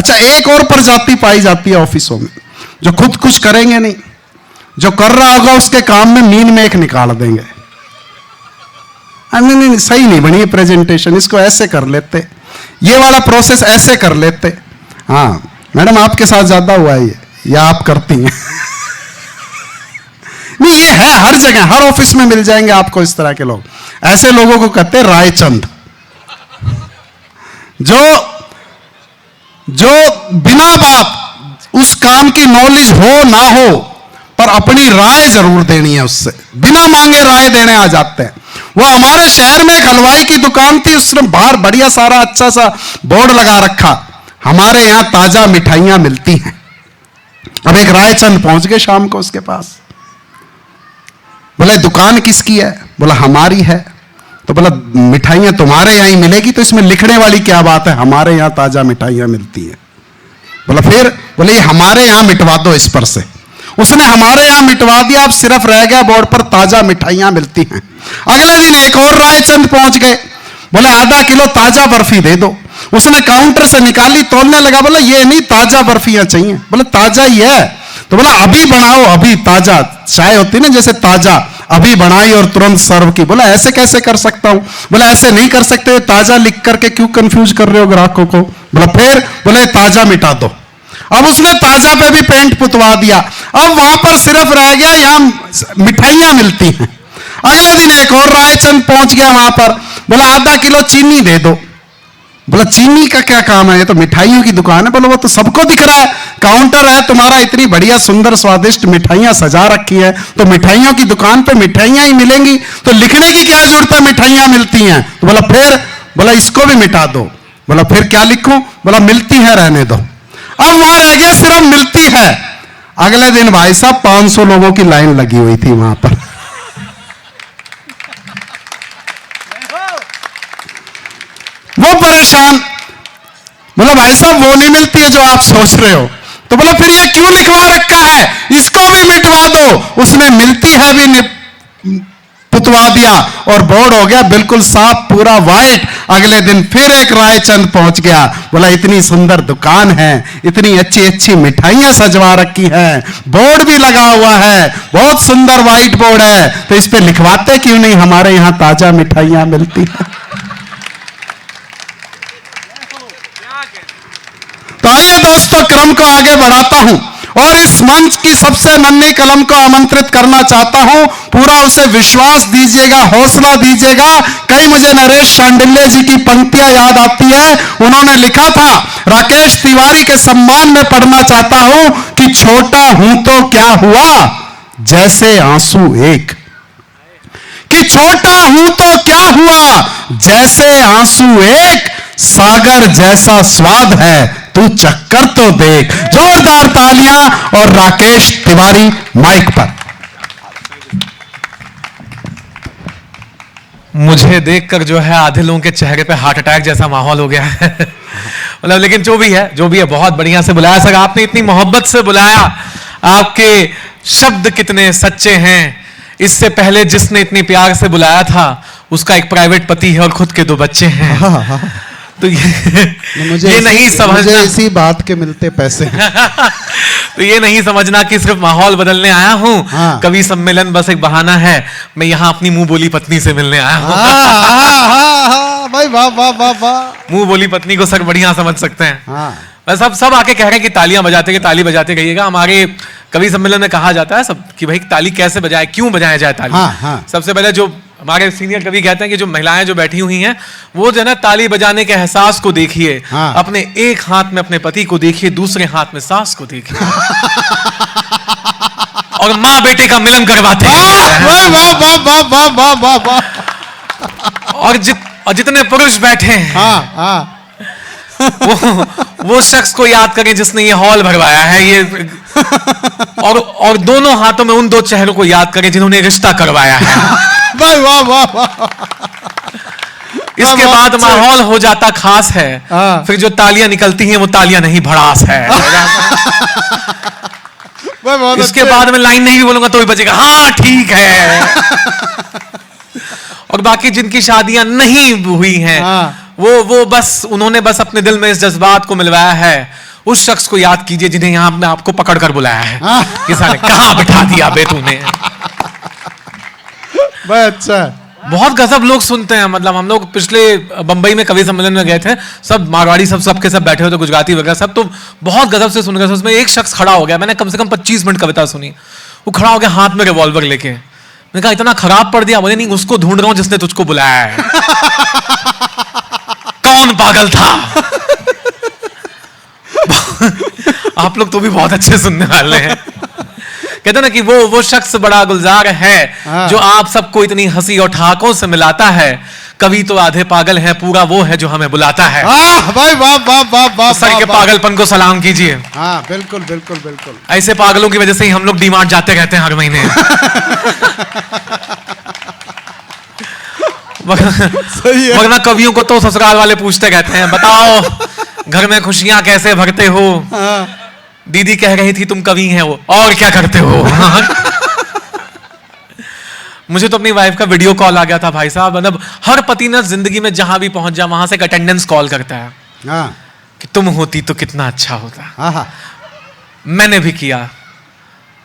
अच्छा, एक और प्रजाति पाई जाती है ऑफिसों में, जो खुद कुछ करेंगे नहीं, जो कर रहा होगा उसके काम में मीन में एक निकाल देंगे। नहीं नहीं, सही नहीं बनी प्रेजेंटेशन, इसको ऐसे कर लेते, ये वाला प्रोसेस ऐसे कर लेते। हाँ मैडम, आपके साथ ज्यादा हुआ है ये, या आप करती हैं? नहीं, ये है हर जगह, हर ऑफिस में मिल जाएंगे आपको इस तरह के लोग। ऐसे लोगों को कहते हैं रायचंद, जो बिना बात उस काम की नॉलेज हो ना हो पर अपनी राय जरूर देनी है, उससे बिना मांगे राय देने आ जाते हैं। वो हमारे शहर में एक हलवाई की दुकान थी, उसने बाहर बढ़िया सारा अच्छा सा बोर्ड लगा रखा, हमारे यहां ताजा मिठाइयां मिलती हैं। अब एक रायचंद पहुंच गए शाम को उसके पास, बोला दुकान किसकी है? बोला हमारी है। तो बोला मिठाइयां तुम्हारे यहां ही मिलेगी, तो इसमें लिखने वाली क्या बात है, हमारे यहां ताजा मिठाइयां मिलती हैं। बोला फिर? बोले ये हमारे यहां मिटवा दो इस पर से। उसने हमारे यहां मिटवा दिया, अब सिर्फ रह गया बोर्ड पर ताजा मिठाइयां मिलती हैं। अगले दिन एक और रायचंद पहुंच गए, बोले आधा किलो ताजा बर्फी दे दो। उसने काउंटर से निकाली, तोलने लगा, बोला ये नहीं, ताजा बर्फियां चाहिए। बोले ताजा ही है। तो बोला अभी बनाओ, अभी ताजा चाय होती ना जैसे, ताजा अभी बनाई और तुरंत सर्व की। बोला ऐसे कैसे कर सकता हूं? बोला ऐसे नहीं कर सकते, ताजा लिख करके क्यों कंफ्यूज कर रहे हो ग्राहकों को? बोला फिर? बोले ताजा मिटा दो। अब उसने ताजा पे भी पेंट पुतवा दिया, अब वहां पर सिर्फ रह गया यहां मिठाइयां मिलती हैं। अगले दिन एक और रायचंद पहुंच गया वहां पर, बोला आधा किलो चीनी दे दो। बोला चीनी का क्या काम है, ये तो मिठाइयों की दुकान है। बोला वो तो सबको दिख रहा है, काउंटर है तुम्हारा, इतनी बढ़िया सुंदर स्वादिष्ट मिठाइयां सजा रखी है, तो मिठाइयों की दुकान पे मिठाइयां ही मिलेंगी, तो लिखने की क्या जरूरत है, मिठाइयां मिलती हैं। तो बोला फिर? बोला इसको भी मिटा दो। बोला फिर क्या लिखूं? बोला मिलती है रहने दो। अब वहां रह गया सिर्फ मिलती है। अगले दिन भाई साहब 500 लोगों की लाइन लगी हुई थी वहां पर। वो परेशान, बोला भाई साहब वो नहीं मिलती है जो आप सोच रहे हो। तो बोला फिर ये क्यों लिखवा रखा है, इसको भी मिटवा दो। उसने मिलती है भी पुतवा दिया और बोर्ड हो गया बिल्कुल साफ, पूरा वाइट। अगले दिन फिर एक रायचंद पहुंच गया, बोला इतनी सुंदर दुकान है, इतनी अच्छी अच्छी मिठाइयां सजवा रखी हैं, बोर्ड भी लगा हुआ है, बहुत सुंदर वाइट बोर्ड है, तो इस पे लिखवाते क्यों नहीं, हमारे यहां ताजा मिठाइयां मिलती है। तो आइए दोस्तों, क्रम को आगे बढ़ाता हूं और इस मंच की सबसे नन्ही कलम को आमंत्रित करना चाहता हूं। पूरा उसे विश्वास दीजिएगा, हौसला दीजिएगा। कहीं मुझे नरेश शांडिल्य जी की पंक्तियां याद आती है, उन्होंने लिखा था, राकेश तिवारी के सम्मान में पढ़ना चाहता हूं कि छोटा हूं तो क्या हुआ, जैसे आंसू एक। कि छोटा हूं तो क्या हुआ, जैसे आंसू एक, सागर जैसा स्वाद है, तू चक्कर तो देख। जोरदार तालियां और राकेश तिवारी माइक पर। मुझे देखकर जो है आधे लोगों के चेहरे पे हार्ट अटैक जैसा माहौल हो गया है। मतलब लेकिन जो भी है बहुत बढ़िया से बुलाया सर, आपने इतनी मोहब्बत से बुलाया, आपके शब्द कितने सच्चे हैं। इससे पहले जिसने इतनी प्यार से बुलाया था उसका एक प्राइवेट पति है और खुद के 2 बच्चे हैं। तो ये नहीं समझना, इसी बात के मिलते पैसे। तो ये नहीं समझना कि सिर्फ माहौल बदलने आया हूं। हाँ। कवि सम्मेलन बस एक बहाना है, मैं यहां अपनी मुंह बोली पत्नी से मिलने आया हूं। भाई वाह वाह वाह वाह। मुंह बोली पत्नी को सर बढ़िया समझ सकते हैं। हाँ। बस सब आके कह रहे हैं कि तालियां बजाते, ताली बजाते रहिएगा। हमारे कवि सम्मेलन में कहा जाता है सब कि भाई ताली कैसे बजाए, क्यों बजाया जाए ताली। हाँ, हाँ। सबसे पहले जो हमारे सीनियर कवि कहते हैं कि जो महिलाएं जो बैठी हुई हैं वो जो है ना ताली बजाने के एहसास को देखिए। हाँ। अपने एक हाथ में अपने पति को देखिए, दूसरे हाथ में सास को देखिए। और माँ बेटे का मिलन करवाते हैं। और जितने पुरुष बैठे हैं, हाँ, हाँ। वो शख्स को याद करें जिसने ये हॉल भरवाया है, ये और दोनों हाथों में उन 2 चेहरों को याद करें जिन्होंने रिश्ता करवाया है। वाह वाह वाह। इसके बाद माहौल हो जाता खास है। फिर जो तालियां निकलती हैं वो तालियां नहीं, भड़ास है। इसके बाद में लाइन नहीं भी बोलूंगा तो भी बचेगा, हाँ ठीक है। और बाकी जिनकी शादियां नहीं हुई हैं, वो बस उन्होंने बस अपने दिल में इस जज्बात को मिलवाया है। उस शख्स को याद कीजिए जिन्हें यहां मैं आपको पकड़ कर बुलाया है कि साले कहां बिठा दिया बे तूने। भाई अच्छा, बहुत गजब लोग सुनते हैं। मतलब हम लोग पिछले बंबई में कवि सम्मेलन में गए थे, सब मारवाड़ी सब के सब बैठे हुए थे, गुजराती वगैरह सब, तो बहुत गजब से सुन रहे थे। उसमें एक शख्स खड़ा हो गया, मैंने कम से कम 25 मिनट कविता सुनी। वो खड़ा हो गया हाथ में रिवॉल्वर लेके। मैंने कहा इतना खराब पढ़ दिया। बोले नहीं, उसको ढूंढ रहा हूं जिसने तुझको बुलाया है। कौन पागल था? आप लोग तो भी बहुत अच्छे सुनने वाले हैं। कहते हैं ना कि वो शख्स बड़ा गुलजार है जो आप सबको इतनी हंसी और ठहाकों से मिलाता है। कवि तो आधे पागल है, पूरा वो है जो हमें बुलाता है। भाई वाह वाह वाह वाह, सर के पागलपन को सलाम कीजिए। हाँ बिल्कुल बिल्कुल बिल्कुल। ऐसे पागलों की वजह से ही हम लोग डीमार्ट जाते रहते हैं हर महीने। सही है। वरना कवियों को तो ससुराल वाले पूछते रहते हैं, बताओ घर में खुशियां कैसे भरते हो। दीदी कह रही थी तुम कवि हैं, वो और क्या करते हो। मुझे तो अपनी वाइफ का वीडियो कॉल आ गया था भाई साहब। मतलब हर पति ना जिंदगी में जहां भी पहुंच जा वहां से एक अटेंडेंस कॉल करता है कि तुम होती तो कितना अच्छा होता। मैंने भी किया।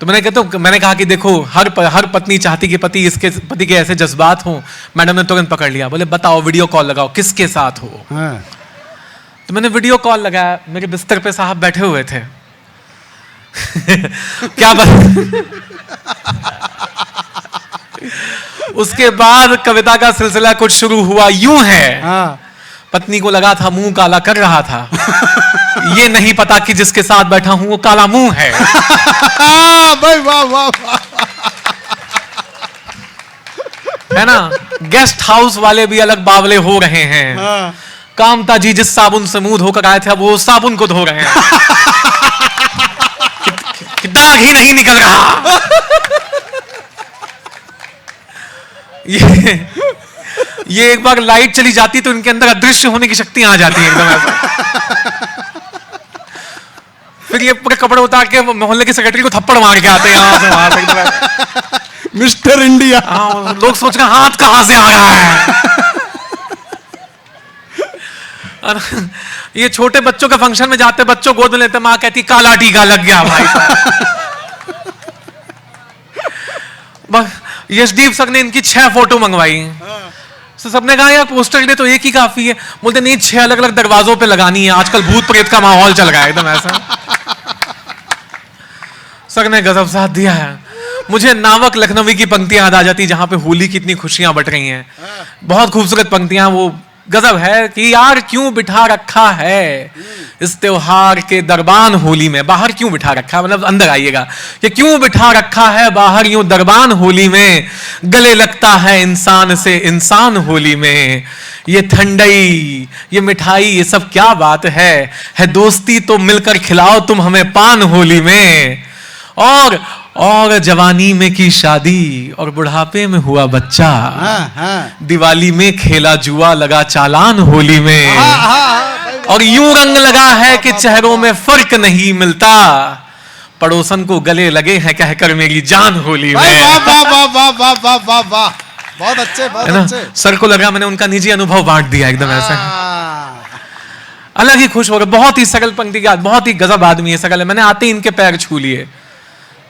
तो मैंने कहा कि देखो हर पत्नी चाहती कि पति के ऐसे जज्बात हो। मैडम ने तुरंत पकड़ लिया, बोले बताओ वीडियो कॉल लगाओ, किसके साथ हो। तो मैंने वीडियो कॉल लगाया, मेरे बिस्तर पे साहब बैठे हुए थे। क्या उसके बाद कविता का सिलसिला कुछ शुरू हुआ यूं है। पत्नी को लगा था मुंह काला कर रहा था। ये नहीं पता कि जिसके साथ बैठा हूं वो काला मुंह है। भाई वाह वाह वाह, है ना। गेस्ट हाउस वाले भी अलग बावले हो रहे हैं। कामता जी जिस साबुन से मुंह धोकर आए थे अब वो साबुन को धो रहे हैं। कि दाग ही नहीं निकल रहा। ये एक बार लाइट चली जाती तो इनके अंदर अदृश्य होने की शक्ति आ जाती है एकदम ऐसा। फिर ये पूरे कपड़े उतार के मोहल्ले के सेक्रेटरी को थप्पड़ मार के आते हैं यहाँ से वहां से। Mister India. लोग सोच रहे हाथ कहां से आ रहा है। ये छोटे बच्चों के फंक्शन में जाते, बच्चों गोद में लेते, माँ कहती काला टीका लग गया भाई। यशदीप सर ने इनकी 6 फोटो मंगवाई। तो सबने कहा यार पोस्टर के लिए तो एक ही काफी है। बोलते नहीं 6 अलग अलग दरवाजों पे लगानी है, आजकल भूत प्रेत का माहौल चल रहा है एकदम ऐसा। सर ने गजब साथ दिया है। मुझे नावक लखनवी की पंक्तियां याद आ जाती जहां पे होली की इतनी खुशियां बट रही हैं। बहुत खूबसूरत पंक्तियां, वो गजब है कि यार क्यों बिठा रखा है इस त्योहार के दरबान होली में। बाहर क्यों बिठा रखा है, मतलब अंदर आइएगा कि क्यों बिठा रखा है बाहर यूं दरबान होली में। गले लगता है इंसान से इंसान होली में। ये ठंडई, ये मिठाई, ये सब क्या बात है दोस्ती तो मिलकर खिलाओ तुम हमें पान होली में। और जवानी में की शादी और बुढ़ापे में हुआ बच्चा। दिवाली में खेला जुआ लगा चालान होली में। और यूं रंग लगा है कि चेहरों में फर्क नहीं मिलता। पड़ोसन को गले लगे हैं कहकर मेरी जान होली में। वाह वाह वाह वाह वाह वाह वाह वाह, बहुत अच्छे बहुत अच्छे। सर को लगा मैंने उनका निजी अनुभव बांट दिया एकदम ऐसा। अलग ही खुश हो गए। बहुत ही सरल पंक्ति का, बहुत ही गजब आदमी है सरल है। मैंने आते ही इनके पैर छू लिए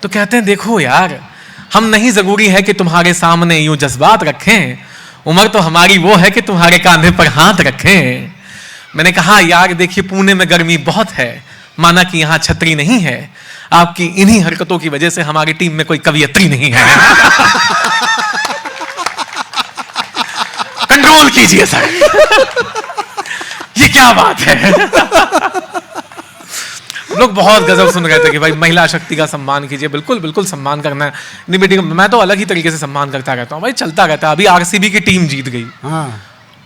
तो कहते हैं देखो यार, हम नहीं जरूरी है कि तुम्हारे सामने यूं जज्बात रखें। उम्र तो हमारी वो है कि तुम्हारे कांधे पर हाथ रखें। मैंने कहा यार देखिए पुणे में गर्मी बहुत है, माना कि यहां छतरी नहीं है। आपकी इन्हीं हरकतों की वजह से हमारी टीम में कोई कवियत्री नहीं है। कंट्रोल कीजिए सर। ये क्या बात है। लोग बहुत गजब सुन रहे थे कि भाई महिला शक्ति का सम्मान कीजिए। बिल्कुल बिल्कुल सम्मान करना है। नहीं बेटी, मैं तो अलग ही तरीके से सम्मान करता रहता हूँ भाई, चलता रहता है। अभी आरसीबी की टीम जीत गई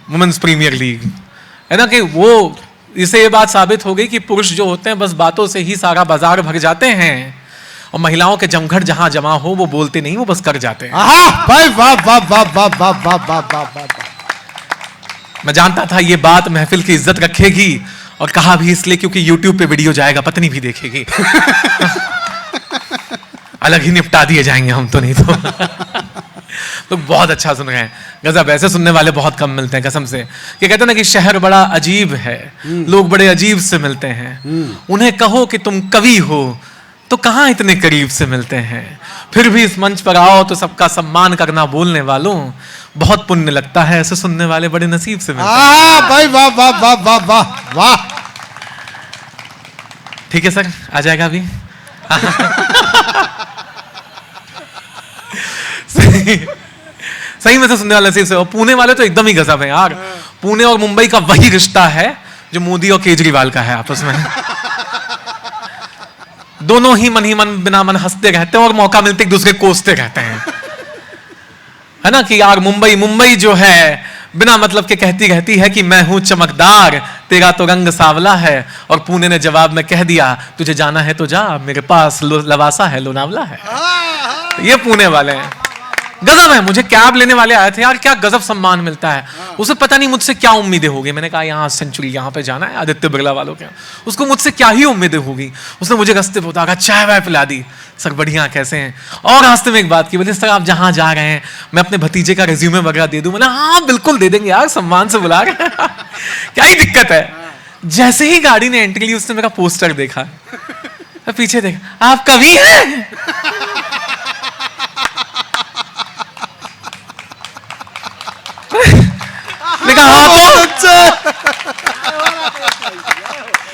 वुमेन्स प्रीमियर लीग, है ना, कि वो इससे ये बात साबित हो गई कि पुरुष जो होते हैं बस बातों से ही सारा बाजार भर जाते हैं और महिलाओं के जमघट जहां जमा हो वो बोलते नहीं, वो बस कर जाते हैं। भाई वाह वाह वाह वाह वाह वाह वाह वाह वाह। मैं जानता था ये बात महफिल की इज्जत रखेगी और कहा भी इसलिए क्योंकि YouTube पे वीडियो जाएगा, पत्नी भी देखेगी। अलग ही निपटा दिए जाएंगे हम तो, नहीं तो। लोग बहुत अच्छा सुन रहे हैं। गजब, ऐसे सुनने वाले बहुत कम मिलते हैं कसम से। कि कहते हैं ना कि शहर बड़ा अजीब है, लोग बड़े अजीब से मिलते हैं, उन्हें कहो कि तुम कवि हो तो कहाँ इतने करीब से मिलते हैं, फिर भी इस मंच पर आओ तो सबका सम्मान करना बोलने वालों, बहुत पुण्य लगता है, ऐसे सुनने वाले बड़े नसीब से मिलते हैं। भाई वाह वाह वाह वाह वाह वाह। ठीक है सर, आ जाएगा अभी। सही में से सुनने वाले नसीब से। और पुणे वाले तो एकदम ही गजब है यार। पुणे और मुंबई का वही रिश्ता है जो मोदी और केजरीवाल का है आपस में। दोनों ही मन बिना मन हंसते रहते हैं और मौका मिलते एक दूसरे कोसते रहते हैं, है ना। कि यार मुंबई जो है बिना मतलब के कहती रहती है कि मैं हूं चमकदार, तेरा तो रंग सावला है, और पुणे ने जवाब में कह दिया तुझे जाना है तो जा, मेरे पास लवासा है, लोनावला है। ये पुणे वाले हैं, गजब है। मुझे कैब लेने वाले आए थे यार, क्या गजब सम्मान मिलता है। उसे पता नहीं मुझसे क्या उम्मीदें होगी। मैंने कहा यहाँ सेंचुरी यहाँ पे जाना है आदित्य बिरला वालों के, उसको मुझसे क्या ही उम्मीदें होगी। उसने मुझे रास्ते पे उतारा, चाय वाय पिला दी। सर बढ़िया, कैसे हैं? और रास्ते में एक बात की, बोले सर आप जहाँ जा रहे हैं मैं अपने भतीजे का रिज्यूमे वगैरह दे दूं। मैंने हाँ बिल्कुल दे देंगे यार, सम्मान से बुला रहे हैं। क्या ही दिक्कत है। जैसे ही गाड़ी ने एंट्री ली उसने मेरा पोस्टर देखा, पीछे देखा, आप कवि हैं? हाँ तो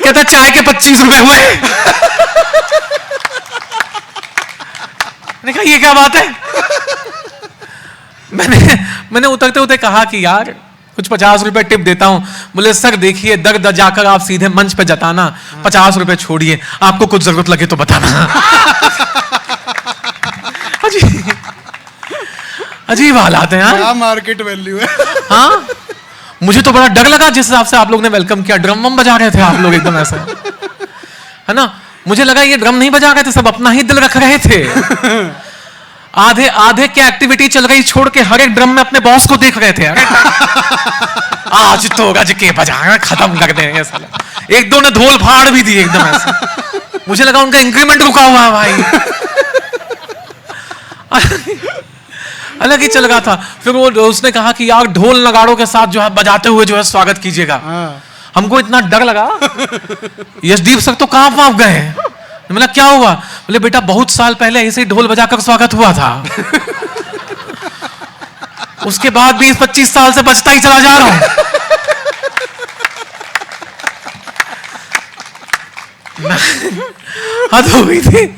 कहता चाय के 25 रुपए हुए। मैंने कहा ये क्या बात है। मैंने उतरते उतरते कहा कि यार कुछ 50 रुपए टिप देता हूं। बोले सर देखिए, दर्द जाकर आप सीधे मंच पे जताना, 50 रुपए छोड़िए, आपको कुछ जरूरत लगे तो बताना। अजीब हालात है यार, मार्केट वैल्यू है। हाँ मुझे तो बड़ा डर लगा जिस हिसाब से आप लोग ने वेलकम किया। ड्रम वम बजा रहे थे आप लोग एकदम ऐसे, है ना। मुझे लगा ये ड्रम नहीं बजा रहे थे, सब अपना ही दिल रख रहे थे। आधे की एक्टिविटी चल रही छोड़ के हर एक ड्रम में अपने बॉस को देख रहे थे। आज तो गज के बजाएंगे, खत्म कर देंगे साला। एक दो ने ढोल फाड़ भी दिए एकदम ऐसे। मुझे लगा उनका इंक्रीमेंट रुका हुआ है भाई। अलग ही चल रहा था। फिर वो उसने कहा कि यार ढोल नगाड़ों के साथ जो है बजाते हुए जो है स्वागत कीजिएगा। हमको इतना डर लगा, यशदीप सर तो कांप वाप गए। मतलब क्या हुआ? बोले बेटा बहुत साल पहले ऐसे ही ढोल बजाकर स्वागत हुआ था, उसके बाद 20-25 साल से बजता ही चला जा रहा हूं। हद हो गई थी।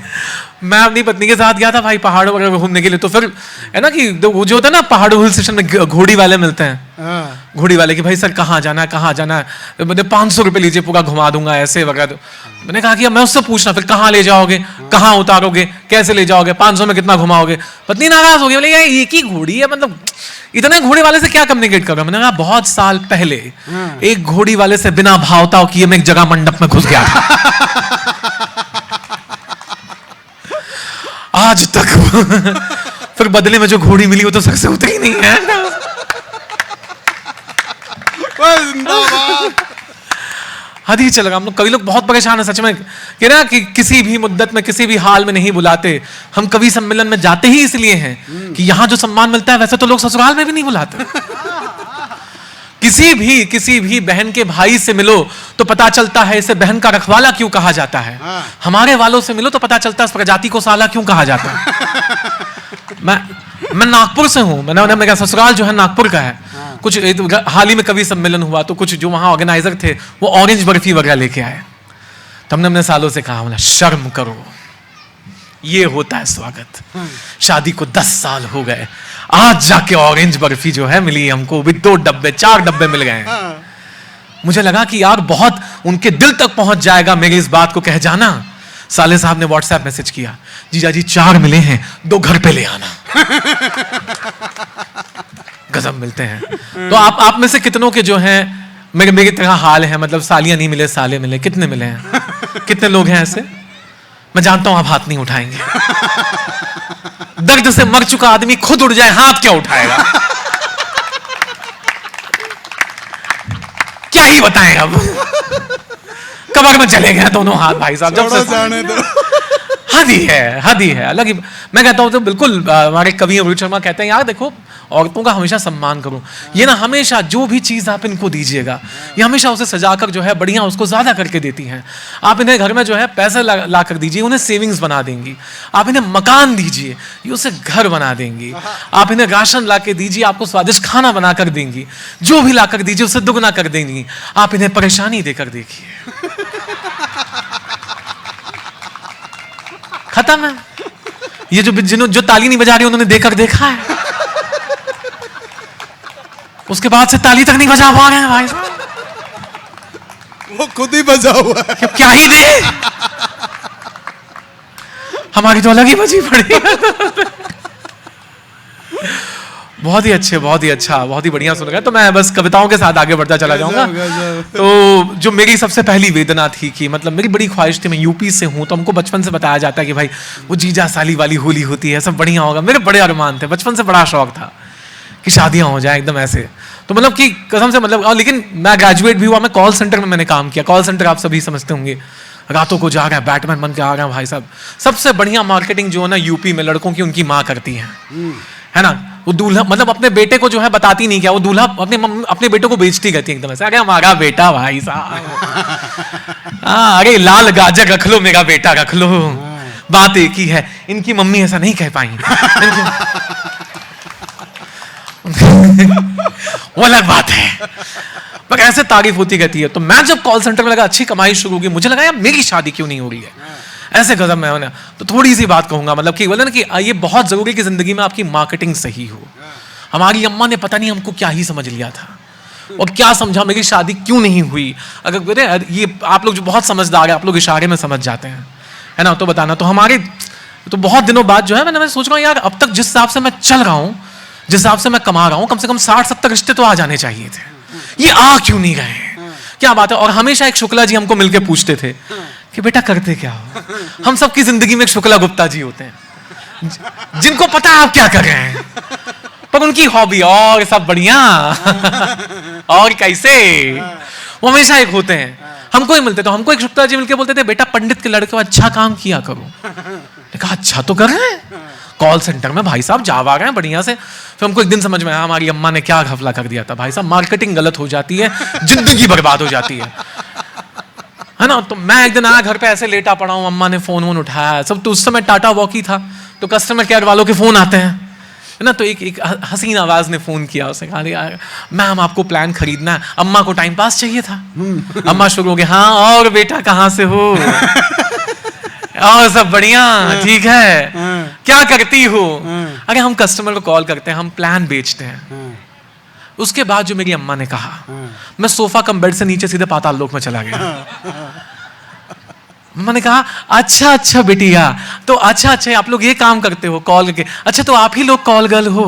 मैं अपनी पत्नी के साथ गया था भाई पहाड़ों वगैरह घूमने के लिए। तो फिर है ना कि वो जो होता है ना पहाड़ों हिल स्टेशन में घोड़ी वाले मिलते हैं। घोड़ी वाले कि भाई सर कहाँ जाना है, कहाँ जाना है। तो मैंने 500 रुपये लीजिए, पूरा घुमा दूंगा ऐसे वगैरह। तो मैंने कहा कि मैं उससे पूछना फिर कहाँ ले जाओगे, कहाँ उतारोगे, कैसे ले जाओगे, 500 में कितना घुमाओगे। पत्नी नाराज हो गई, बोले यार एक ही घोड़ी है, मतलब इतने घोड़े वाले से क्या कम्युनिकेट करोगे। मैंने कहा बहुत साल पहले एक घोड़ी वाले से बिना भावताव किए मैं एक जगह मंडप में घुस गया था। आज तक फिर बदले में जो घोड़ी मिली वो तो सर से उतरी नहीं है। हद ही चल रहा। हम लोग कवि लोग बहुत परेशान है सच में कि ना कि किसी भी मुद्दत में किसी भी हाल में नहीं बुलाते। हम कवि सम्मेलन में जाते ही इसलिए हैं कि यहां जो सम्मान मिलता है वैसे तो लोग ससुराल में भी नहीं बुलाते। किसी भी बहन के भाई से मिलो तो पता चलता है इसे बहन का रखवाला क्यों कहा जाता है। हमारे वालों से मिलो तो पता चलता है इस प्रजाति को साला क्यों कहा जाता है। मैं नागपुर से हूं, मेरा ससुराल जो है नागपुर का है। कुछ हाल ही में कवि सम्मेलन हुआ तो कुछ जो वहां ऑर्गेनाइजर थे वो ऑरेंज बर्फी वगैरह लेके आए। तो हमने अपने सालों से कहा शर्म करो, ये होता है स्वागत। शादी को 10 साल हो गए, आज जाके ऑरेंज बर्फी जो है मिली हमको भी 2 डब्बे 4 डब्बे मिल गए हैं। मुझे लगा कि यार बहुत उनके दिल तक पहुंच जाएगा मेरी इस बात को कह जाना। साले साहब ने व्हाट्सएप मैसेज किया, जीजा जी 4 मिले हैं, 2 घर पे ले आना। गजब मिलते हैं। तो आप में से कितनों के जो हैं मेरी तरह हाल है, मतलब सालियां नहीं मिले साले मिले, कितने मिले हैं? कितने लोग हैं ऐसे? मैं जानता हूं आप हाथ नहीं उठाएंगे। दर्द से मर चुका आदमी खुद उठ जाए, हाथ क्या उठाएगा? क्या ही बताएं अब। कबर में चले गए दोनों हाथ भाई साहब जब से। जाने दो। हद ही है अलग ही। मैं कहता हूं तो बिल्कुल हमारे कवि अरुण शर्मा कहते हैं यार देखो औरतों का हमेशा सम्मान करूं। ये ना हमेशा जो भी चीज़ आप इनको दीजिएगा, ये हमेशा उसे सजाकर जो है बढ़िया उसको ज़्यादा करके देती हैं। आप इन्हें घर में जो है पैसे ला कर दीजिए, उन्हें सेविंग्स बना देंगी। आप इन्हें मकान दीजिए, ये उसे घर बना देंगी। आप इन्हें राशन ला के दीजिए, आपको स्वादिष्ट खाना बना कर देंगी। जो भी ला कर दीजिए उसे दुगना कर देंगी। आप इन्हें परेशानी देकर देखिए, खत्म है। ये जो ताली नहीं बजा रही उन्होंने देकर देखा है, उसके बाद से ताली तक नहीं बजा पा रहे हैं भाई साहब। वो खुद ही बजा हुआ है, क्या ही दे, हमारी तो अलग ही बजी पड़ी। बहुत ही अच्छे, बहुत ही अच्छा, बहुत ही बढ़िया सुन रहा है। तो मैं बस कविताओं के साथ आगे बढ़ता चला जाऊंगा। तो जो मेरी सबसे पहली वेदना थी कि मतलब मेरी बड़ी ख्वाहिश थी, मैं यूपी से हूं, तो हमको बचपन से बताया जाता है कि भाई वो जीजा साली वाली होली होती है, सब बढ़िया होगा। मेरे बड़े अरमान थे, बचपन से बड़ा शौक था कि शादियां हो जाए एकदम ऐसे। तो मतलब कि कसम से मतलब, लेकिन मैं ग्रेजुएट भी हुआ, मैं कॉल सेंटर में मैंने काम किया। कॉल सेंटर आप सभी समझते होंगे, रातों को जा रहा है, बैटमैन बन के आ रहा है भाई साहब। सबसे बढ़िया मार्केटिंग जो है ना यूपी में लड़कों की, उनकी माँ करती है ना। वो दूल्हा मतलब अपने बेटे को जो है बताती नहीं, क्या वो दूल्हा अपने बेटे को बेचती रहती है एकदम ऐसे, अरे हमारा बेटा भाई साहब, अरे लाल गाजर रख लो, मेरा बेटा रख लो। बात एक ही है, इनकी मम्मी ऐसा नहीं कह पाई। वो अलग बात है, पर ऐसे तारीफ होती रहती है। तो मैं जब कॉल सेंटर में लगा अच्छी कमाई शुरू होगी, मुझे लगा यार मेरी शादी क्यों नहीं हो रही है, ऐसे कदम में होना। तो थोड़ी सी बात कहूंगा, मतलब कि बोले ना कि ये बहुत जरूरी कि जिंदगी में आपकी मार्केटिंग सही हो। हमारी अम्मा ने पता नहीं हमको क्या ही समझ लिया था और क्या समझा मेरी शादी क्यों नहीं हुई। अगर बोले ये आप लोग जो बहुत समझदार है, आप लोग इशारे में समझ जाते हैं, है ना, तो बताना। तो हमारे तो बहुत दिनों बाद जो है मैं सोच रहा हूँ यार, अब तक जिस हिसाब से मैं चल रहा हूँ, जिस हिसाब से मैं कमा रहा हूँ, कम से कम 60-70 रिश्ते तो आ जाने चाहिए थे, ये आ क्यों नहीं गए, क्या बात है। और हमेशा एक शुक्ला जी हमको मिलके पूछते थे कि बेटा करते क्या हो। हम सबकी जिंदगी में एक शुक्ला गुप्ता जी होते हैं, जिनको पता है आप क्या कर रहे हैं, पर उनकी हॉबी और सब बढ़िया और कैसे, वो हमेशा एक होते हैं। हमको ही मिलते, तो हमको एक शुक्ला जी मिलके बोलते थे बेटा पंडित के लड़के अच्छा काम किया करो। कहा अच्छा तो कर रहे हैं, कॉल सेंटर में भाई साहब जावा रहे हैं बढ़िया से। फिर हमको एक दिन समझ में आया हमारी अम्मा ने क्या घपला कर दिया था भाई साहब, मार्केटिंग गलत हो जाती है, जिंदगी बर्बाद हो जाती है ना। तो मैं एक दिन आया घर पे ऐसे लेटा पड़ा हूँ, अम्मा ने फोन उठाया सब। तो उस समय टाटा वॉकी था, तो कस्टमर केयर वालों के फोन आते हैं, है ना। तो एक हसीन आवाज ने फोन किया, उसने कहा यार मैम आपको प्लान खरीदना है। अम्मा को टाइम पास चाहिए था। अम्मा शुरू हो गई, हाँ और बेटा कहाँ से हो, और सब बढ़िया, ठीक है, क्या करती हो। अरे हम कस्टमर को कॉल करते हैं, हम प्लान बेचते हैं। उसके बाद जो मेरी अम्मा ने कहा, मैं सोफा कम बेड से नीचे सीधे पाताल लोक में चला गया। मैंने कहा अच्छा अच्छा बेटिया, तो अच्छा अच्छा आप लोग ये काम करते हो कॉल करके, अच्छा तो आप ही लोग कॉल गर्ल हो।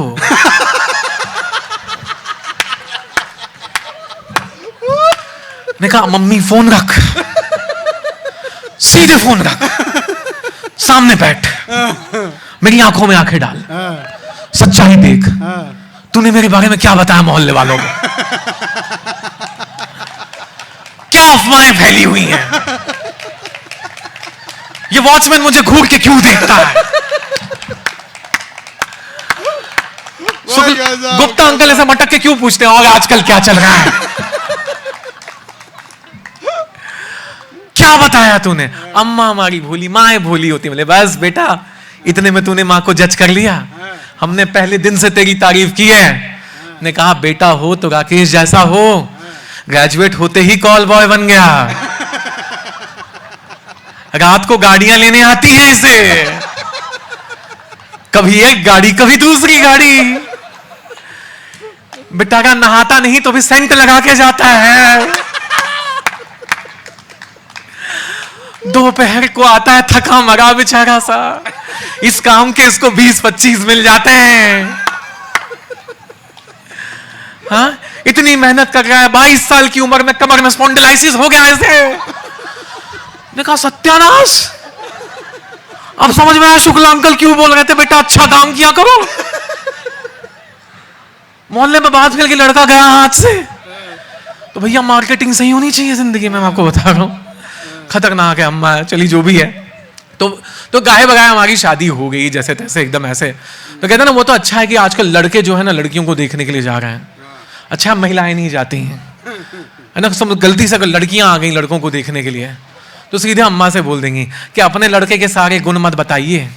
मैंने कहा मम्मी फोन रख, सीधे फोन रख, सामने बैठ, मेरी आंखों में आंखें डाल, सच्चाई देख, तूने मेरे बारे में क्या बताया मोहल्ले वालों को, क्या अफवाहें फैली हुई हैं, ये वॉचमैन मुझे घूर के क्यों देखता है। गुप्ता अंकल ऐसा मटक के क्यों पूछते हैं और आजकल क्या चल रहा है, क्या बताया तूने। अम्मा हमारी भोली, माँ भोली होती, बोले बस बेटा इतने में तूने माँ को जज कर लिया, हमने पहले दिन से तेरी तारीफ की है। ने कहा बेटा हो तो राकेश जैसा हो, ग्रेजुएट होते ही कॉल बॉय बन गया, रात को गाड़ियां लेने आती हैं इसे, कभी एक गाड़ी कभी दूसरी गाड़ी, बेटा का नहाता नहीं तो भी सेंट लगा के जाता है, दोपहर को आता है थका मरा बेचारा सा, इस काम के इसको 20-25 मिल जाते हैं। हाँ इतनी मेहनत कर रहा है, 22 साल की उम्र में कमर में स्पॉन्डिलाइसिस हो गया ऐसे। ने कहा सत्यानाश, अब समझ में आया शुक्ला अंकल क्यों बोल रहे थे बेटा अच्छा काम किया करो। मोहल्ले में बात फैल के लड़का गया हाथ से। तो भैया मार्केटिंग सही होनी चाहिए जिंदगी में, मैं आपको बता रहा हूं, खतरनाक है अम्मा, चली जो भी है। तो गाहे बगाए हमारी शादी हो गई जैसे तैसे एकदम ऐसे। तो कहते हैं ना वो तो अच्छा है कि आजकल लड़के जो है ना लड़कियों को देखने के लिए जा रहे हैं। अच्छा महिलाएं नहीं जाती हैं, है ना। सब गलती से अगर लड़कियां आ गई लड़कों को देखने के लिए तो सीधे अम्मा से बोल देंगी कि अपने लड़के के सारे गुण मत बताइए,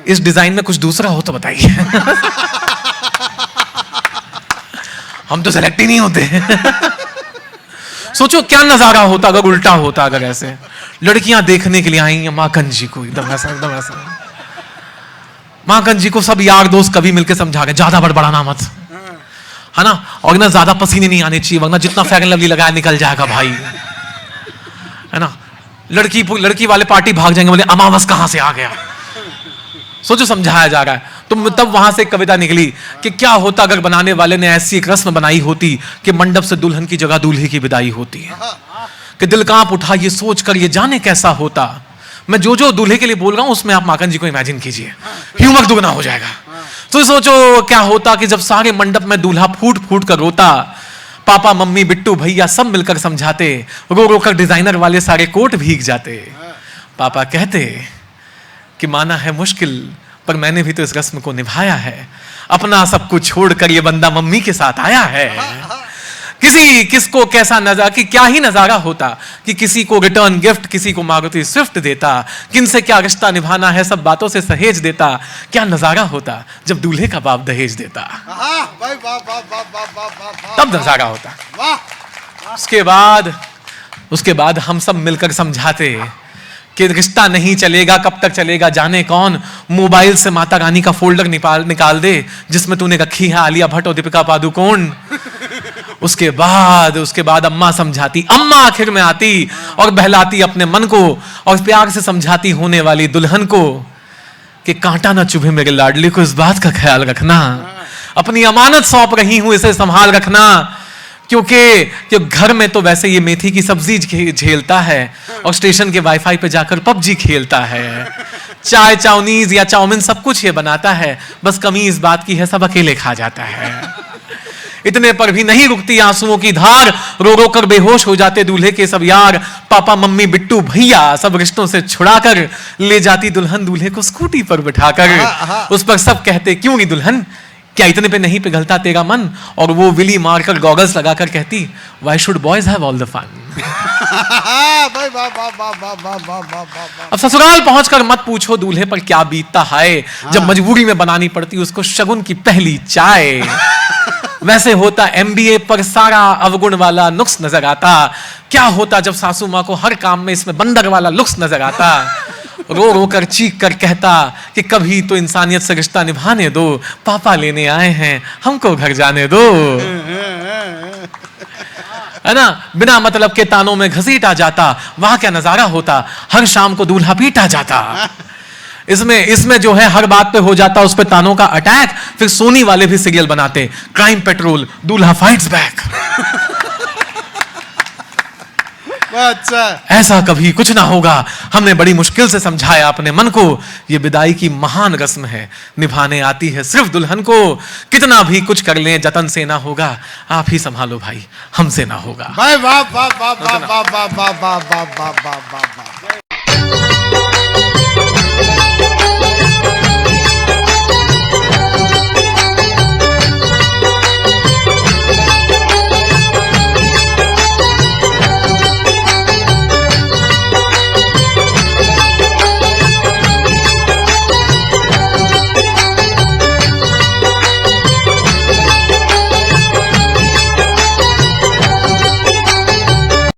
इस डिजाइन में कुछ दूसरा हो तो बताइए। हम तो सेलेक्ट ही नहीं होते। सोचो क्या नजारा होता अगर उल्टा होता, अगर ऐसे लड़कियां देखने के लिए आई माखन जी को, एकदम ऐसा एकदम ऐसा। माखन जी को सब यार दोस्त कभी मिलकर समझा गए ज्यादा बड़बड़ाना मत, है ना, और ना ज्यादा पसीने नहीं आने चाहिए वरना जितना फेयर एंड लवली लगाया निकल जाएगा भाई, है ना। लड़की वाले पार्टी भाग जाएंगे, बोले अमावस कहां से आ गया। सोचो समझाया जा रहा है। तो तब वहां से एक कविता निकली कि क्या होता अगर बनाने वाले ने ऐसी एक रस्म बनाई होती कि मंडप से दुल्हन की जगह दूल्हे की विदाई होती है, कि दिल कांप उठा ये सोच कर ये जाने कैसा होता। मैं जो जो दूल्हे के लिए बोल रहा हूं उसमें आप माखन जी को इमेजिन कीजिए, ह्यूमर दुगना हो जाएगा। तो सोचो क्या होता कि जब सारे मंडप में दूल्हा फूट फूट कर रोता, पापा मम्मी बिट्टू भैया सब मिलकर समझाते, रो रो कर डिजाइनर वाले सारे कोट भीग जाते। पापा कहते कि माना है मुश्किल पर मैंने भी तो इस रस्म को निभाया है, अपना सब कुछ छोड़कर ये बंदा मम्मी के साथ आया है। किसको कैसा नजारा कि क्या ही नजारा होता कि किसी को रिटर्न गिफ्ट, किसी को मारुति स्विफ्ट देता, किनसे क्या रिश्ता निभाना है सब बातों से सहेज देता। क्या नजारा होता जब दूल्हे का बाप दहेज देता, तब नजारा होता। उसके बाद हम सब मिलकर समझाते कि रिश्ता नहीं चलेगा, कब तक चलेगा जाने कौन। मोबाइल से माता रानी का फोल्डर निकाल दे जिसमें तूने रखी है आलिया भट्ट और दीपिका पादुकोण। उसके बाद अम्मा समझाती, अम्मा आखिर में आती और बहलाती अपने मन को और प्यार से समझाती होने वाली दुल्हन को कि कांटा ना चुभे मेरे लाडली को, इस बात का ख्याल रखना, अपनी अमानत सौंप रही हूं इसे संभाल रखना। क्योंकि घर में तो वैसे ये मेथी की सब्जी झेलता है और स्टेशन के वाईफाई पे जाकर पबजी खेलता है। चाय चाउनीज या चाउमीन सब कुछ ये बनाता है, बस कमी इस बात की है सब अकेले खा जाता है। इतने पर भी नहीं रुकती आंसुओं की धार, रो रो कर बेहोश हो जाते दूल्हे के सब यार। पापा मम्मी बिट्टू भैया सब रिश्तों से छुड़ाकर ले जाती दुल्हन दूल्हे को स्कूटी पर बिठाकर। उस पर सब कहते क्यों नहीं दुल्हन, क्या इतने पे नहीं पिघलता तेरा मन। और वो विली मारकर गॉगल्स लगाकर कहती why should boys have all the fun. अब ससुराल पहुंचकर मत पूछो दूल्हे पर क्या बीतता है जब मजबूरी में बनानी पड़ती उसको शगुन की पहली चाय। वैसे होता एमबीए पर सारा अवगुण वाला नुक्स नजर आता। क्या होता जब सासू माँ को हर काम में इसमें बंदर वाला लुक्स नजर आता। रो रो कर चीख कर कहता कि कभी तो इंसानियत से रिश्ता निभाने दो, पापा लेने आए हैं हमको घर जाने दो, है ना। बिना मतलब के तानों में घसीटा जाता, वहां क्या नजारा होता, हर शाम को दूल्हा पीटा जाता। इसमें जो है हर बात पे हो जाता उस पे तानों का अटैक। फिर सोनी वाले भी सीरियल बनाते, क्राइम पेट्रोल, दूल्हा फाइट्स बैक। अच्छा ऐसा कभी कुछ ना होगा। हमने बड़ी मुश्किल से समझाया अपने मन को, ये विदाई की महान रस्म है, निभाने आती है सिर्फ दुल्हन को। कितना भी कुछ कर लें जतन से ना होगा, आप ही संभालो भाई हमसे ना होगा। वाह वाह वाह वाह वाह वाह वाह वाह वाह वाह वाह।